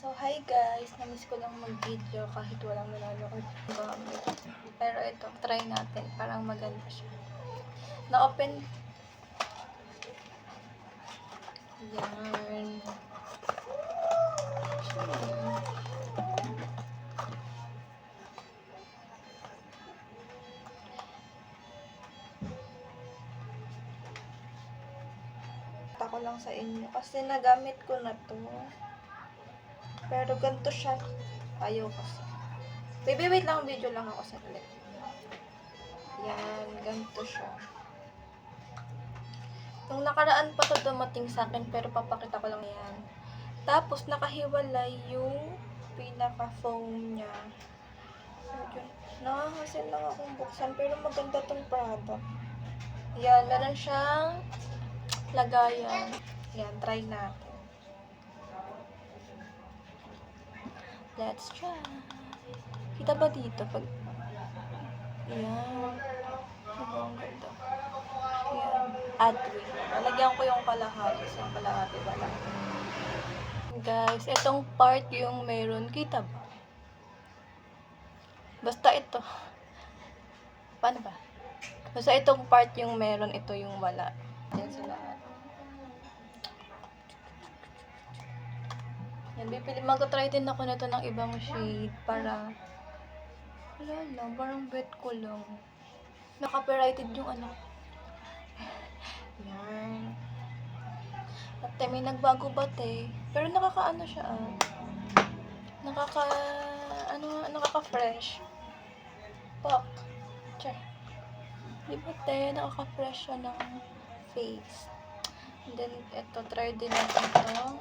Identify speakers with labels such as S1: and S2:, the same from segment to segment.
S1: So, hi guys! Namiss ko lang mag-video kahit walang nanonood ng gamit. Pero ito, try natin. Parang maganda siya. Na-open. Yan. Ako lang sa inyo kasi nagamit ko na to. Pero ganito siya. Ayaw kasi. Baby, wait lang. Video lang ako saglit. Yan. Ganito siya. Nung nakaraan pa to dumating sa akin pero papakita ko lang yan. Tapos nakahiwalay yung pinaka-foam niya. Nakakasin lang akong buksan pero maganda tong product. Yan. Meron siyang lagayan. Yan. Try natin. Let's try. Kita ba dito? Pag... Yan. Ang ganda. Yan. Add weight. Nalagyan ko yung kalahati. Yung kalahati ba lang. Guys, itong part yung meron. Kita ba? Basta ito. Paano ba? Basta itong part yung meron. Ito yung wala. Yan sa lahat. Yan, mag-try din ako nito ng ibang shade para wala lang, parang bet ko lang. Naka-copyrighted yung ano. Yan. At may nagbago ba pero nakaka-ano siya nakaka-fresh. Pak. Tiyah. Diba nakaka-fresh siya ng face. And then, ito, try din natin itong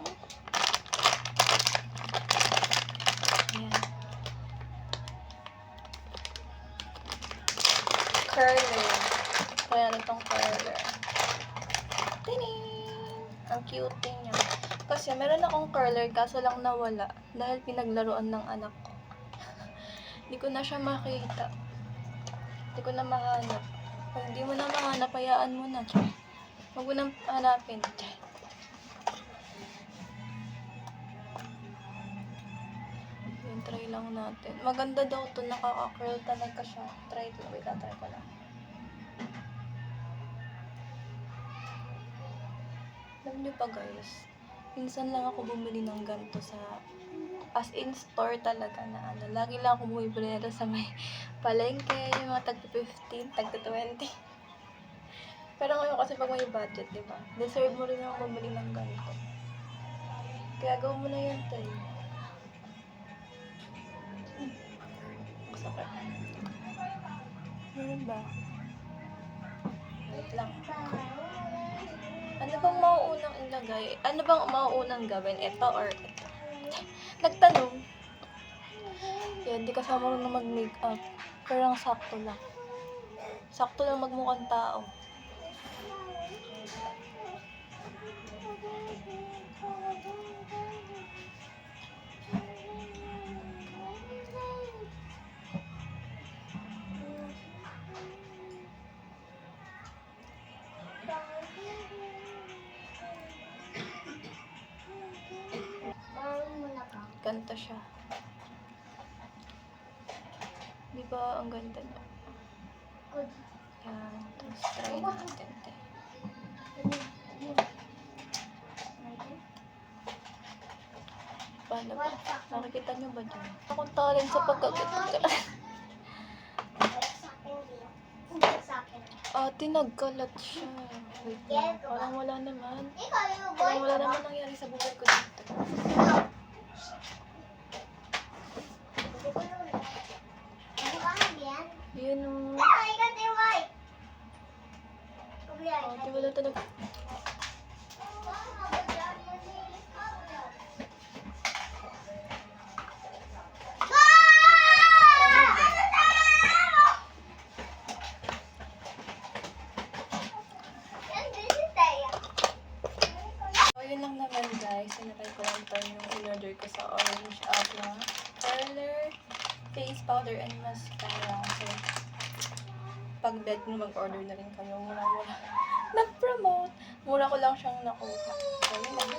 S1: curler. Kaya itong curler. Tining! Ang cute niya. Kasi meron akong curler kaso lang nawala dahil pinaglaruan ng anak ko. Hindi ko na siya makita. Hindi ko na mahanap. Pag hindi mo na mahanap, hayaan mo na. Huwag mo nang hanapin. Yung try lang natin. Maganda daw to, nakaka-curl talaga siya. Try ko. Wait, try ko lang. Alam nyo pa guys, minsan lang ako bumili ng ganito sa as in store talaga na ano. Lagi lang ako bumibili nito sa may palengke, yung mga tagta-15, tagta-20. Pero ngayon kasi pag may budget, diba? Deserve mo rin ako bumili ng ganito. Kaya gawin mo na yan tayo. Sakit. Meron ba? Wait lang. Ano bang mauunang ilagay? Ano bang mauunang gawin? Ito or ito? Nagtanong. Yan, di kasama rin na mag-makeup. Pero ang sakto lang. Sakto lang magmukhang tao. Ganito siya. Di ba ang ganda niya? Yan. Tapos try natin. Paano ba? Nakikita niyo ba dyan? Akong talent sa pagkakita. Nagkalat siya. Wait lang. Parang wala naman. Parang wala naman nangyari sa buhay ko dito. Yun o. Di wala talaga. Yun lang naman guys. Sinatay ko lang ito yung in-order ko sa Orange Outlaw. Curler, face powder, and mascara. So, pag bed nyo mag-order na rin kayo. Mura-mura. Nag-promote. Mura ko lang siyang nakuha. So, yun lang.